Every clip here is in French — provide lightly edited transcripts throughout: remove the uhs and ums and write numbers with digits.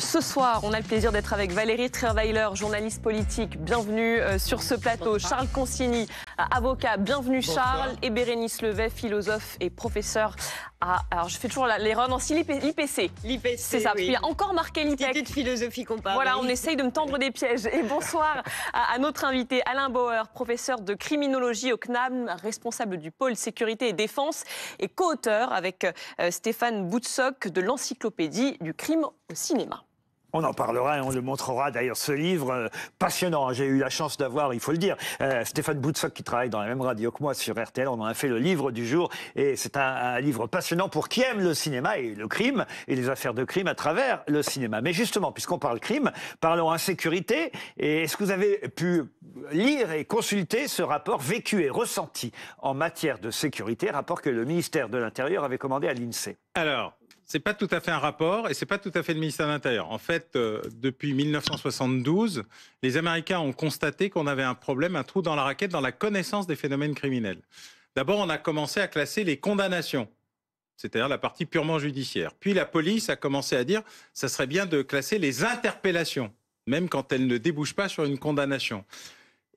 Ce soir, on a le plaisir d'être avec Valérie Trierweiler, journaliste politique. Bienvenue sur ce plateau. Bonsoir. Charles Consigny, avocat. Bienvenue Bonsoir. Charles. Et Bérénice Levet, philosophe et professeur à... Alors, je fais toujours l'erreur. Non, c'est l'IPC. L'IPC, C'est ça, parce oui. qu'il y a encore marqué l'IPEC. Institut de philosophie comparée. Voilà, on essaye de me tendre des pièges. Et bonsoir à notre invité Alain Bauer, professeur de criminologie au CNAM, responsable du pôle sécurité et défense et co-auteur avec Stéphane Boutsock de l'encyclopédie du crime au cinéma. On en parlera et on le montrera d'ailleurs, ce livre passionnant. J'ai eu la chance d'avoir, il faut le dire, Stéphane Boutsock qui travaille dans la même radio que moi sur RTL. On en a fait le livre du jour et c'est un livre passionnant pour qui aime le cinéma et le crime et les affaires de crime à travers le cinéma. Mais justement, puisqu'on parle crime, parlons insécurité. Et est-ce que vous avez pu lire et consulter ce rapport vécu et ressenti en matière de sécurité, rapport que le ministère de l'Intérieur avait commandé à l'INSEE? Alors, c'est pas tout à fait un rapport et c'est pas tout à fait le ministère de l'Intérieur. En fait, depuis 1972, les Américains ont constaté qu'on avait un problème, un trou dans la raquette dans la connaissance des phénomènes criminels. D'abord, on a commencé à classer les condamnations, c'est-à-dire la partie purement judiciaire. Puis la police a commencé à dire ça serait bien de classer les interpellations, même quand elles ne débouchent pas sur une condamnation.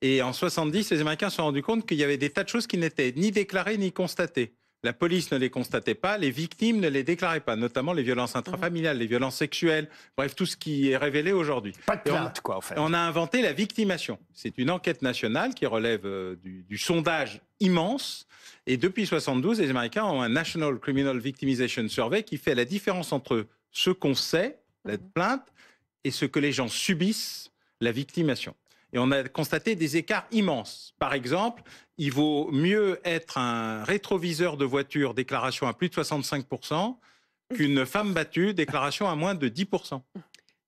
Et en 70, les Américains se sont rendus compte qu'il y avait des tas de choses qui n'étaient ni déclarées ni constatées. La police ne les constatait pas, les victimes ne les déclaraient pas, notamment les violences intrafamiliales, les violences sexuelles, bref, tout ce qui est révélé aujourd'hui. Pas de plainte, quoi, en fait. On a inventé la victimation. C'est une enquête nationale qui relève du sondage immense. Et depuis 1972, les Américains ont un National Criminal Victimization Survey qui fait la différence entre ce qu'on sait, la plainte, et ce que les gens subissent, la victimation. Et on a constaté des écarts immenses. Par exemple, il vaut mieux être un rétroviseur de voiture, déclaration à plus de 65%, qu'une femme battue, déclaration à moins de 10%.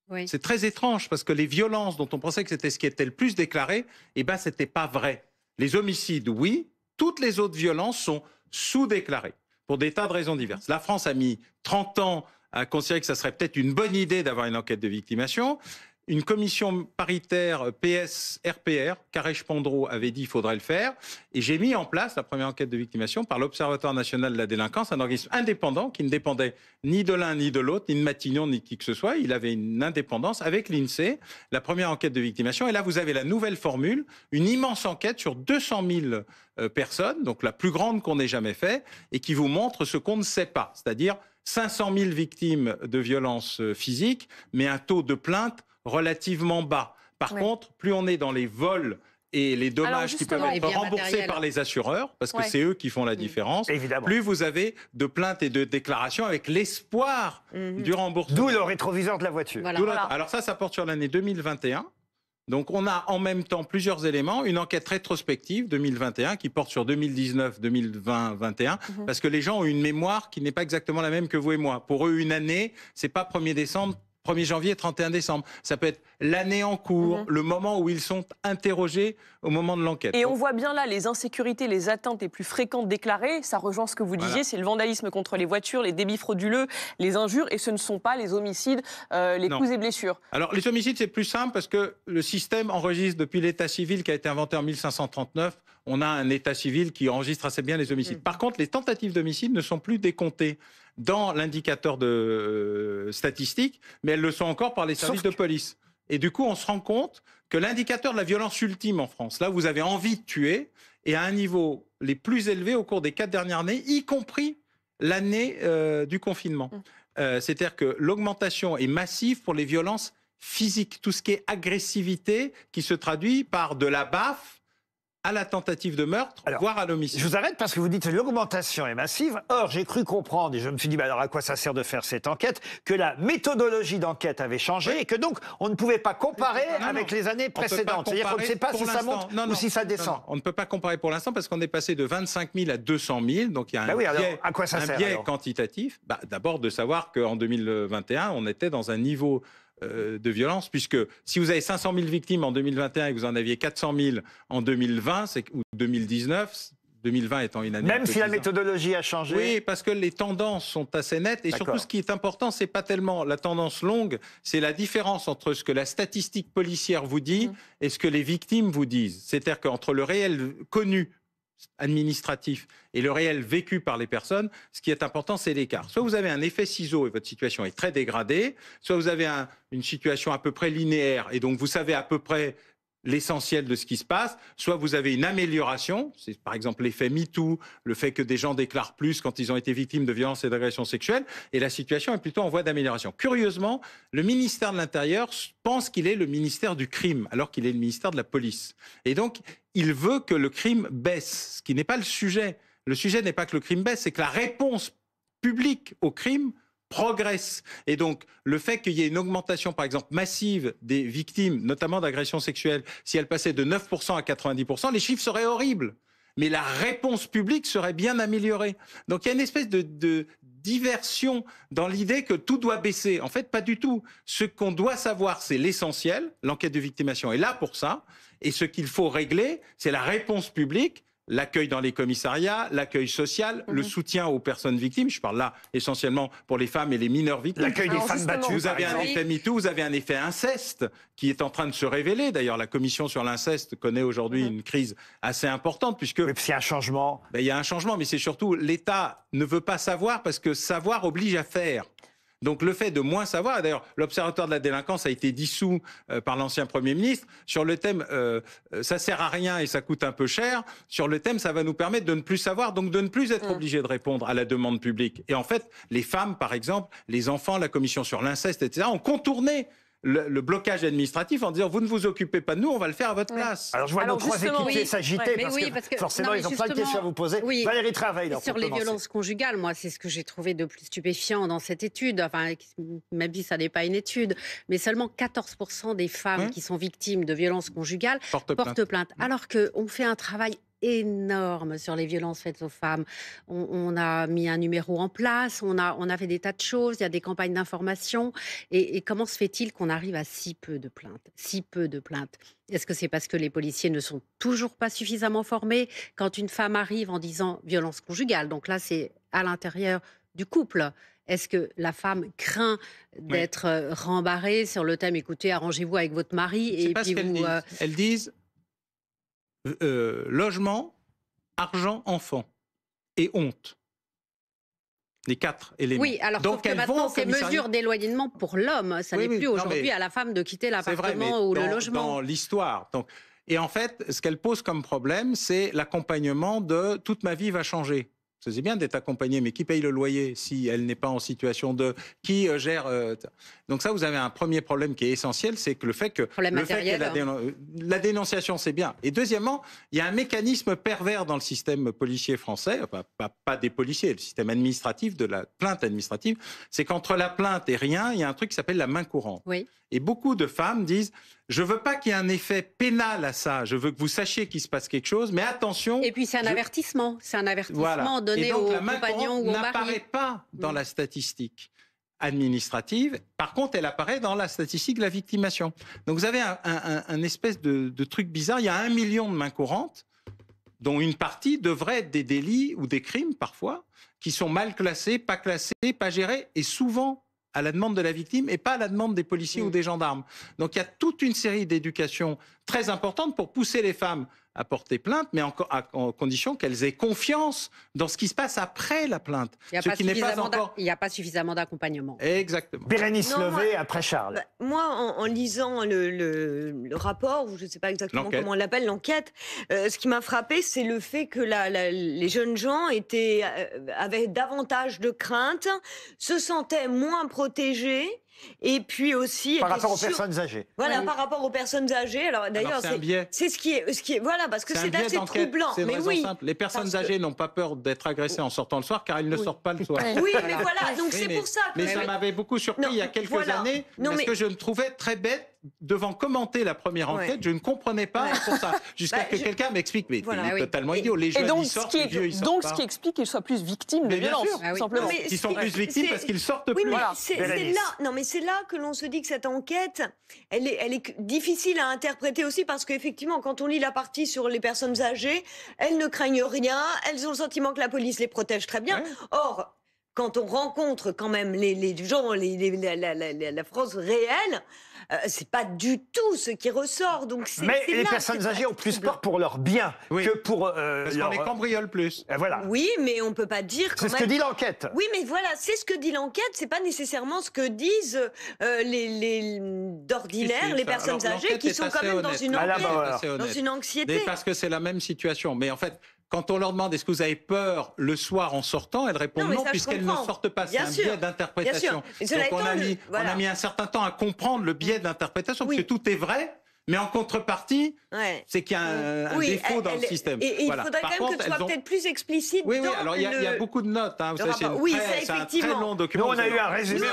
Oui. C'est très étrange parce que les violences dont on pensait que c'était ce qui était le plus déclaré, eh ben, c'était pas vrai. Les homicides, oui. Toutes les autres violences sont sous-déclarées pour des tas de raisons diverses. La France a mis 30 ans à considérer que ça serait peut-être une bonne idée d'avoir une enquête de victimation. Une commission paritaire PS-RPR, Carèche-Pandreau, avait dit qu'il faudrait le faire. Et j'ai mis en place la première enquête de victimation par l'Observatoire national de la délinquance, un organisme indépendant qui ne dépendait ni de l'un ni de l'autre, ni de Matignon, ni de qui que ce soit. Il avait une indépendance avec l'INSEE, la première enquête de victimation. Et là, vous avez la nouvelle formule, une immense enquête sur 200 000 personnes, donc la plus grande qu'on ait jamais fait, et qui vous montre ce qu'on ne sait pas, c'est-à-dire 500 000 victimes de violences physiques, mais un taux de plainte relativement bas. Par contre, plus on est dans les vols et les dommages qui peuvent être remboursés par les assureurs, parce que c'est eux qui font la différence, plus vous avez de plaintes et de déclarations avec l'espoir du remboursement. D'où le rétroviseur de la voiture. Voilà. Alors ça porte sur l'année 2021. Donc on a en même temps plusieurs éléments, une enquête rétrospective 2021 qui porte sur 2019, 2020, 2021, parce que les gens ont une mémoire qui n'est pas exactement la même que vous et moi. Pour eux, une année, c'est pas 1er décembre, 1er janvier, 31 décembre. Ça peut être l'année en cours, le moment où ils sont interrogés au moment de l'enquête. Et on voit bien là les insécurités, les atteintes les plus fréquentes déclarées. Ça rejoint ce que vous disiez, c'est le vandalisme contre les voitures, les débits frauduleux, les injures, et ce ne sont pas les homicides, les coups et blessures. Alors les homicides, c'est plus simple parce que le système enregistre depuis l'état civil qui a été inventé en 1539. On a un état civil qui enregistre assez bien les homicides. Par contre, les tentatives d'homicide ne sont plus décomptées dans l'indicateur de statistique, mais elles le sont encore par les services de police. Et du coup, on se rend compte que l'indicateur de la violence ultime en France, là où vous avez envie de tuer, est à un niveau les plus élevés au cours des 4 dernières années, y compris l'année du confinement. C'est-à-dire que l'augmentation est massive pour les violences physiques, tout ce qui est agressivité, qui se traduit par de la baffe, à la tentative de meurtre, voire à l'homicide. Je vous arrête parce que vous dites que l'augmentation est massive. Or, j'ai cru comprendre, et je me suis dit, alors à quoi ça sert de faire cette enquête, que la méthodologie d'enquête avait changé et que donc on ne pouvait pas comparer avec les années précédentes. C'est-à-dire qu'on ne sait pas si ça monte ou si ça descend. On ne peut pas comparer pour l'instant parce qu'on est passé de 25 000 à 200 000. Donc il y a un biais quantitatif. D'abord de savoir qu'en 2021, on était dans un niveau de violence, puisque si vous avez 500 000 victimes en 2021 et que vous en aviez 400 000 en 2020 ou 2019, 2020 étant une année... Même si la méthodologie a changé. Oui, parce que les tendances sont assez nettes. Et surtout, ce qui est important, c'est pas tellement la tendance longue, c'est la différence entre ce que la statistique policière vous dit et ce que les victimes vous disent. C'est-à-dire qu'entre le réel connu administratif et le réel vécu par les personnes, ce qui est important, c'est l'écart. Soit vous avez un effet ciseau et votre situation est très dégradée, soit vous avez une situation à peu près linéaire et donc vous savez à peu près l'essentiel de ce qui se passe, soit vous avez une amélioration, c'est par exemple l'effet MeToo, le fait que des gens déclarent plus quand ils ont été victimes de violences et d'agressions sexuelles, et la situation est plutôt en voie d'amélioration. Curieusement, le ministère de l'Intérieur pense qu'il est le ministère du crime, alors qu'il est le ministère de la police. Et donc, il veut que le crime baisse, ce qui n'est pas le sujet. Le sujet n'est pas que le crime baisse, c'est que la réponse publique au crime progresse. Et donc, le fait qu'il y ait une augmentation, par exemple, massive des victimes, notamment d'agressions sexuelles, si elle passait de 9% à 90%, les chiffres seraient horribles. Mais la réponse publique serait bien améliorée. Donc, il y a une espèce de diversion dans l'idée que tout doit baisser. En fait, pas du tout. Ce qu'on doit savoir, c'est l'essentiel. L'enquête de victimation est là pour ça. Et ce qu'il faut régler, c'est la réponse publique, l'accueil dans les commissariats, l'accueil social, le soutien aux personnes victimes. Je parle là essentiellement pour les femmes et les mineurs victimes. L'accueil des femmes battues. Vous avez un effet MeToo, vous avez un effet inceste qui est en train de se révéler. D'ailleurs, la commission sur l'inceste connaît aujourd'hui une crise assez importante puisque... Mais s'il y a un changement... Il y a un changement, mais c'est surtout l'État ne veut pas savoir parce que savoir oblige à faire. Donc le fait de moins savoir, d'ailleurs l'Observatoire de la délinquance a été dissous par l'ancien Premier ministre, sur le thème ça sert à rien et ça coûte un peu cher, sur le thème ça va nous permettre de ne plus savoir, donc de ne plus être obligé de répondre à la demande publique. Et en fait, les femmes par exemple, les enfants, la commission sur l'inceste, etc. ont contourné le blocage administratif en disant vous ne vous occupez pas de nous, on va le faire à votre place. Alors je vois nos trois équipiers s'agiter parce que forcément ils ont plein de questions à vous poser. Oui, Valérie Travail, sur les violences conjugales, moi c'est ce que j'ai trouvé de plus stupéfiant dans cette étude. Enfin, même si ça n'est pas une étude, mais seulement 14% des femmes qui sont victimes de violences conjugales portent plainte. Alors qu'on fait un travail énorme sur les violences faites aux femmes. On a mis un numéro en place, on a fait des tas de choses, il y a des campagnes d'information. Et comment se fait-il qu'on arrive à si peu de plaintes? Si peu de plaintes. Est-ce que c'est parce que les policiers ne sont toujours pas suffisamment formés? Quand une femme arrive en disant violence conjugale, donc là c'est à l'intérieur du couple, est-ce que la femme craint d'être rembarrée sur le thème écoutez, arrangez-vous avec votre mari et puis vous... Elles disent logement, argent, enfant et honte. Les 4 éléments. Oui, alors donc que maintenant, ces mesures d'éloignement pour l'homme, ça n'est plus aujourd'hui à la femme de quitter l'appartement ou le logement. Dans l'histoire. Et en fait, ce qu'elle pose comme problème, c'est l'accompagnement de « toute ma vie va changer ». C'est bien d'être accompagné, mais qui paye le loyer si elle n'est pas en situation de... Qui gère... Donc ça, vous avez un premier problème qui est essentiel, c'est que le fait que la dénonciation, c'est bien. Et deuxièmement, il y a un mécanisme pervers dans le système policier français, enfin, pas des policiers, le système administratif, de la plainte administrative, c'est qu'entre la plainte et rien, il y a un truc qui s'appelle la main courante. Oui. Et beaucoup de femmes disent « Je veux pas qu'il y ait un effet pénal à ça, je veux que vous sachiez qu'il se passe quelque chose, mais attention... » Et puis c'est un avertissement, donné au compagnon ou au mari. N'apparaît pas dans la statistique administrative, par contre elle apparaît dans la statistique de la victimation. Donc vous avez un espèce de truc bizarre, il y a 1 million de mains courantes, dont une partie devrait être des délits ou des crimes parfois, qui sont mal classés, pas gérés, et souvent à la demande de la victime et pas à la demande des policiers ou des gendarmes. Donc il y a toute une série d'éducations très importantes pour pousser les femmes à porter plainte, mais en condition qu'elles aient confiance dans ce qui se passe après la plainte. Il n'y a pas suffisamment d'accompagnement. Exactement. Bérénice Levé, après Charles. Moi, en lisant le rapport, ou je ne sais pas exactement comment on l'appelle, l'enquête, ce qui m'a frappé, c'est le fait que les jeunes gens avaient davantage de crainte, se sentaient moins protégés. Et puis aussi par rapport aux personnes âgées. Voilà, par rapport aux personnes âgées. Alors d'ailleurs, c'est ce qui est voilà, parce que c'est assez troublant. Mais oui, simple. Les personnes âgées n'ont pas peur d'être agressées en sortant le soir, car elles ne sortent pas le soir. Oui, mais voilà, donc c'est pour ça. Mais ça m'avait beaucoup surpris il y a quelques années, parce que je me trouvais très bête devant commenter la première enquête. Je ne comprenais pas pour ça, jusqu'à que quelqu'un m'explique. Mais c'est totalement idiot. Les jeunes ils sortent, les vieux ils sortent. Donc ce qui explique qu'ils soient plus victimes de violences, tout simplement. Ils sont plus victimes parce qu'ils sortent plus. C'est là que l'on se dit que cette enquête, elle est difficile à interpréter aussi parce qu'effectivement, quand on lit la partie sur les personnes âgées, elles ne craignent rien, elles ont le sentiment que la police les protège très bien. Or, quand on rencontre quand même les gens, la France réelle, c'est pas du tout ce qui ressort. Donc mais les personnes âgées ont plus peur pour leur bien que pour parce qu'on les cambriole plus. Voilà. Oui, mais on peut pas dire. C'est ce que dit l'enquête. Oui, mais voilà, c'est ce que dit l'enquête. C'est pas nécessairement ce que disent d'ordinaire les personnes âgées qui sont quand même dans une anxiété. Mais parce que c'est la même situation. Mais en fait, quand on leur demande est-ce que vous avez peur le soir en sortant, elles répondent non puisqu'elles ne sortent pas. C'est un biais d'interprétation. Donc on a mis un certain temps à comprendre le biais d'interprétation, parce que tout est vrai. Mais en contrepartie, c'est qu'il y a un défaut dans le système. Et il faudrait quand même que ce soit peut-être plus explicite. Oui, alors il y a beaucoup de notes. Hein. C'est un très long document. Nous, on a eu un résumé,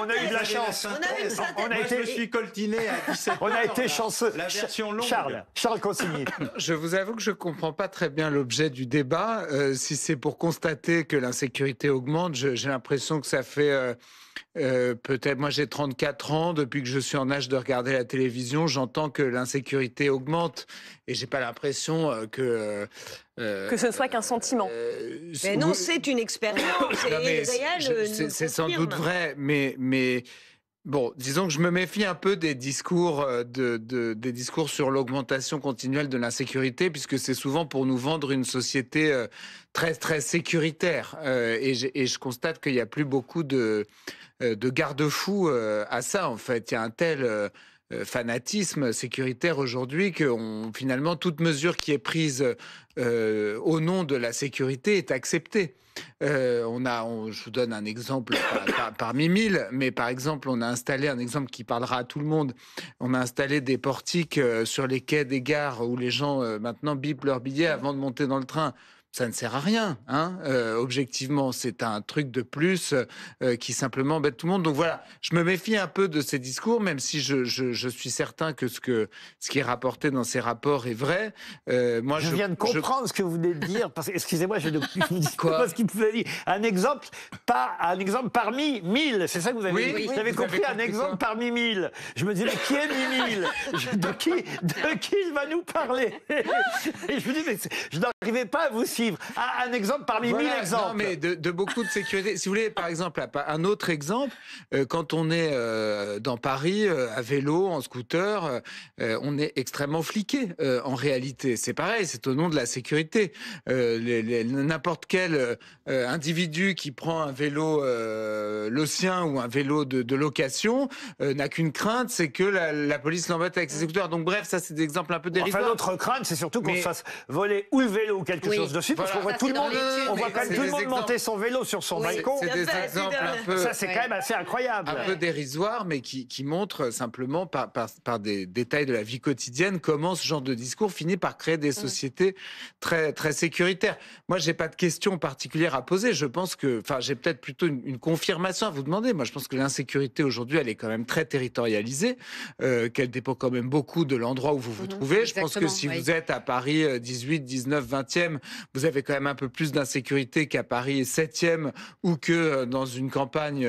on a eu de la chance. Je me suis coltiné à 17 On a été chanceux. La version longue. Charles Consigny. Je vous avoue que je ne comprends pas très bien l'objet du débat. Si c'est pour constater que l'insécurité augmente, j'ai l'impression que ça fait... peut-être, moi j'ai 34 ans, depuis que je suis en âge de regarder la télévision, j'entends que l'insécurité augmente et j'ai pas l'impression que ce ne soit qu'un sentiment. Mais non, c'est une expérience réelle. C'est sans doute vrai, mais bon, disons que je me méfie un peu des discours, des discours sur l'augmentation continuelle de l'insécurité, puisque c'est souvent pour nous vendre une société très très sécuritaire, et je constate qu'il y a plus beaucoup de garde-fous à ça, en fait. Il y a un tel fanatisme sécuritaire aujourd'hui que finalement toute mesure qui est prise au nom de la sécurité est acceptée. Je vous donne un exemple parmi 1000, mais par exemple, on a installé un exemple qui parlera à tout le monde. On a installé des portiques sur les quais des gares où les gens maintenant bipent leur billet avant de monter dans le train. Ça ne sert à rien, hein. Objectivement, c'est un truc de plus qui simplement embête tout le monde. Donc voilà, je me méfie un peu de ces discours, même si je suis certain que ce qui est rapporté dans ces rapports est vrai. Moi, je viens de comprendre ce que vous venez de dire. Parce que, excusez-moi, je ne dis pas ce qu'il vous a dit. Un exemple parmi 1000. C'est ça que vous avez dit. Vous avez compris, un exemple parmi 1000. Je me disais, mais qui est 1000 de qui il va nous parler? Et je me dis, mais je n'arrivais pas à vous suivre. Un exemple parmi 1000 exemples. Non, mais de beaucoup de sécurité. Si vous voulez, par exemple, un autre exemple, quand on est dans Paris, à vélo, en scooter, on est extrêmement fliqué, en réalité. C'est pareil, c'est au nom de la sécurité. N'importe quel individu qui prend un vélo, le sien, ou un vélo de location, n'a qu'une crainte, c'est que la police l'embête avec ses scooters. Donc bref, ça c'est des exemples un peu dérisoires. Enfin, notre crainte, c'est surtout qu'on se fasse voler ou le vélo ou quelque chose dessus. Parce qu'on voit tout le monde, quand même tout le monde monter son vélo sur son balcon. C'est des exemples un peu... Ça, c'est quand même assez incroyable. Un peu dérisoires, mais qui montrent simplement par des détails de la vie quotidienne comment ce genre de discours finit par créer des sociétés très, très sécuritaires. Moi, j'ai pas de questions particulières à poser. Je pense j'ai peut-être plutôt une confirmation à vous demander. Moi, je pense que l'insécurité aujourd'hui, elle est quand même très territorialisée, qu'elle dépend quand même beaucoup de l'endroit où vous vous trouvez. Je pense que si vous êtes à Paris 18, 19, 20e, vous avez quand même un peu plus d'insécurité qu'à Paris 7e ou que dans une campagne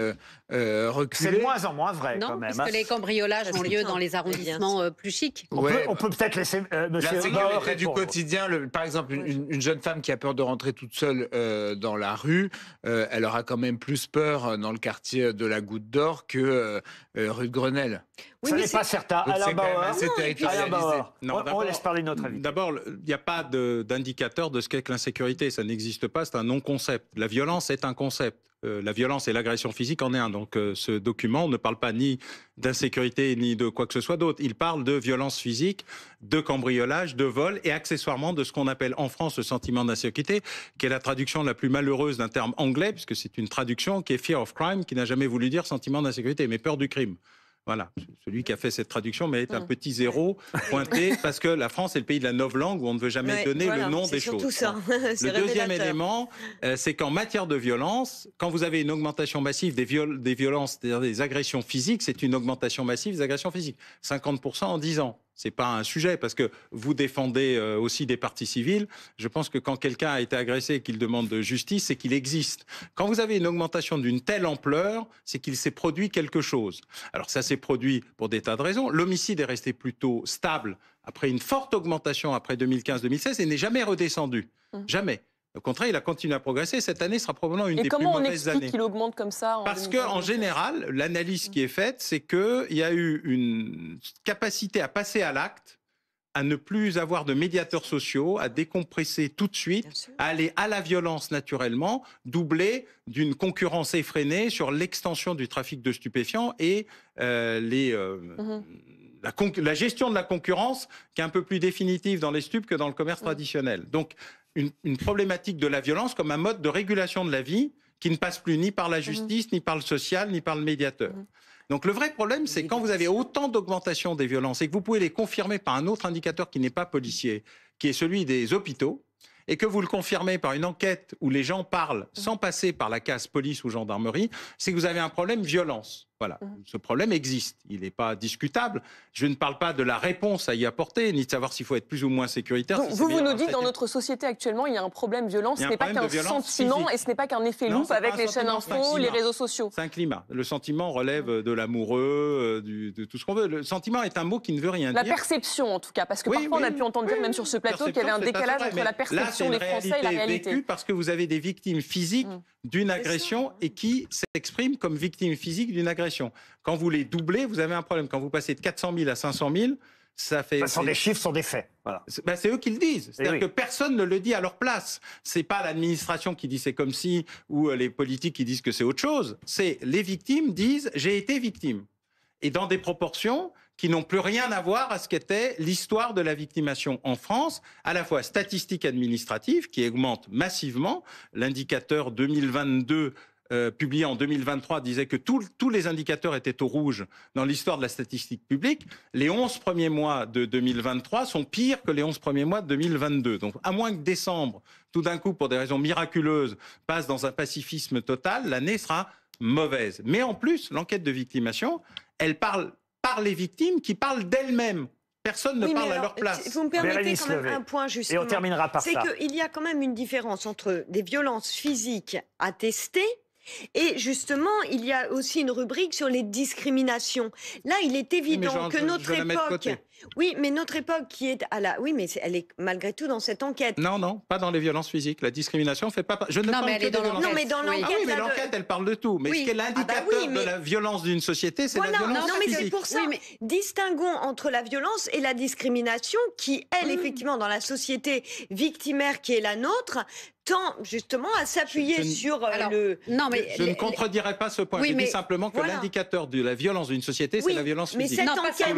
reculée. C'est de moins en moins vrai, non, quand même. Parce que les cambriolages ont lieu dans les arrondissements plus chics. On peut peut-être laisser monsieur l'insécurité du quotidien. Par exemple, une jeune femme qui a peur de rentrer toute seule dans la rue, elle aura quand même plus peur dans le quartier de la Goutte d'Or que rue de Grenelle. Oui, ça n'est pas certain. Alain Bauer, on laisse parler notre avis. D'abord, il n'y a pas d'indicateur de ce qu'est que l'insécurité. Ça n'existe pas, c'est un non-concept. La violence est un concept. La violence et l'agression physique en est un. Donc ce document ne parle pas ni d'insécurité ni de quoi que ce soit d'autre. Il parle de violence physique, de cambriolage, de vol et accessoirement de ce qu'on appelle en France le sentiment d'insécurité, qui est la traduction la plus malheureuse d'un terme anglais, puisque c'est une traduction qui est fear of crime, qui n'a jamais voulu dire sentiment d'insécurité, mais peur du crime. Voilà, celui qui a fait cette traduction mérite un petit zéro pointé parce que la France est le pays de la novlangue où on ne veut jamais donner le nom des choses. Ça. Le deuxième élément, c'est qu'en matière de violence, quand vous avez une augmentation massive des violences, c'est-à-dire des agressions physiques, c'est une augmentation massive des agressions physiques. 50% en 10 ans. C'est pas un sujet parce que vous défendez aussi des parties civiles. Je pense que quand quelqu'un a été agressé et qu'il demande de justice, c'est qu'il existe. Quand vous avez une augmentation d'une telle ampleur, c'est qu'il s'est produit quelque chose. Alors ça s'est produit pour des tas de raisons. L'homicide est resté plutôt stable après une forte augmentation après 2015-2016 et n'est jamais redescendu. Jamais. Au contraire, il a continué à progresser. Cette année sera probablement une des plus mauvaises années. Et comment on explique qu'il augmente comme ça Parce qu'en général, l'analyse qui est faite, c'est qu'il y a eu une capacité à passer à l'acte, à ne plus avoir de médiateurs sociaux, à décompresser tout de suite, à aller à la violence naturellement, doublée d'une concurrence effrénée sur l'extension du trafic de stupéfiants et la gestion de la concurrence qui est un peu plus définitive dans les stupes que dans le commerce traditionnel. Donc, une problématique de la violence comme un mode de régulation de la vie qui ne passe plus ni par la justice, ni par le social, ni par le médiateur. Donc le vrai problème, c'est quand vous avez autant d'augmentation des violences et que vous pouvez les confirmer par un autre indicateur qui n'est pas policier, qui est celui des hôpitaux, et que vous le confirmez par une enquête où les gens parlent sans passer par la case police ou gendarmerie, c'est que vous avez un problème violence. Voilà, ce problème existe, il n'est pas discutable. Je ne parle pas de la réponse à y apporter, ni de savoir s'il faut être plus ou moins sécuritaire. Donc, vous nous dites, dans notre société actuellement, il y a un problème violence, ce n'est pas qu'un sentiment physique. Et ce n'est pas qu'un effet loupe avec les chaînes info, les réseaux sociaux. C'est un climat. Le sentiment relève de l'amoureux, de tout ce qu'on veut. Le sentiment est un mot qui ne veut rien dire. La perception, en tout cas, parce que parfois on a pu entendre dire, même sur ce plateau, qu'il y avait un décalage entre la perception des Français et la réalité. Vécue parce que vous avez des victimes physiques d'une agression et qui s'expriment comme victimes physiques d'une agression. Quand vous les doublez, vous avez un problème. Quand vous passez de 400 000 à 500 000, ça fait... Ce sont des chiffres, ce sont des faits. Voilà. C'est eux qui le disent. C'est-à-dire que personne ne le dit à leur place. C'est pas l'administration qui dit c'est comme si, ou les politiques qui disent que c'est autre chose. C'est les victimes disent j'ai été victime. Et dans des proportions qui n'ont plus rien à voir à ce qu'était l'histoire de la victimation en France, à la fois statistique administrative, qui augmente massivement. L'indicateur 2022 publié en 2023 disait que tous les indicateurs étaient au rouge dans l'histoire de la statistique publique. Les 11 premiers mois de 2023 sont pires que les 11 premiers mois de 2022. Donc, à moins que décembre, tout d'un coup, pour des raisons miraculeuses, passe dans un pacifisme total, l'année sera mauvaise. Mais en plus, l'enquête de victimation, elle parle par les victimes qui parlent d'elles-mêmes. Personne ne parle à leur place. Vous me permettez quand même un point, justement. Et on terminera par ça. C'est qu'il y a quand même une différence entre des violences physiques attestées et justement, il y a aussi une rubrique sur les discriminations. Là, il est évident que notre époque... Oui, mais notre époque qui est à la... Oui, mais elle est malgré tout dans cette enquête. Non, pas dans les violences physiques. La discrimination fait pas... Je ne parle que des violences. Non, mais dans l'enquête... Ah oui, mais l'enquête, elle parle de tout. Mais ce qui est l'indicateur de la violence d'une société, c'est la violence physique. Non, mais c'est pour ça. Oui, mais distinguons entre la violence et la discrimination qui, elle, effectivement, dans la société victimaire qui est la nôtre, tend justement à s'appuyer sur le... Non, mais je ne contredirai pas ce point. Je dis simplement que l'indicateur de la violence d'une société, c'est la violence physique. Mais cette enquête...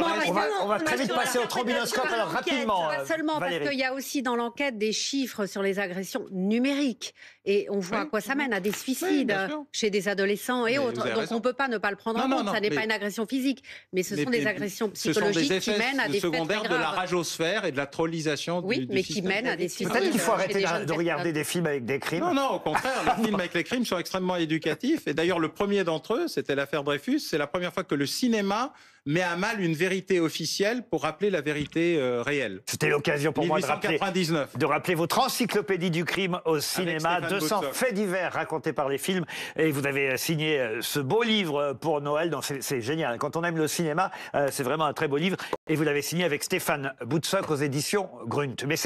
On va très vite passer au trombinoscope, alors rapidement. Pas seulement, parce qu'il y a aussi dans l'enquête des chiffres sur les agressions numériques. Et on voit à quoi ça mène, à des suicides chez des adolescents et autres. Donc on ne peut pas ne pas le prendre en compte. Ça n'est pas une agression physique, mais ce sont des agressions psychologiques qui mènent à des faits secondaires de la ragosphère et de la trollisation du système. Oui, mais qui mènent à des suicides. Peut-être qu'il faut arrêter de regarder des films avec des crimes. Non, au contraire, les films avec les crimes sont extrêmement éducatifs. Et d'ailleurs, le premier d'entre eux, c'était l'affaire Dreyfus. C'est la première fois que le cinéma met à mal une vérité officielle pour rappeler la vérité réelle. C'était l'occasion pour moi de rappeler votre encyclopédie du crime au cinéma, 200 faits divers racontés par les films. Et vous avez signé ce beau livre pour Noël. C'est génial. Quand on aime le cinéma, c'est vraiment un très beau livre. Et vous l'avez signé avec Stéphane Boutsock aux éditions Grunt. Mais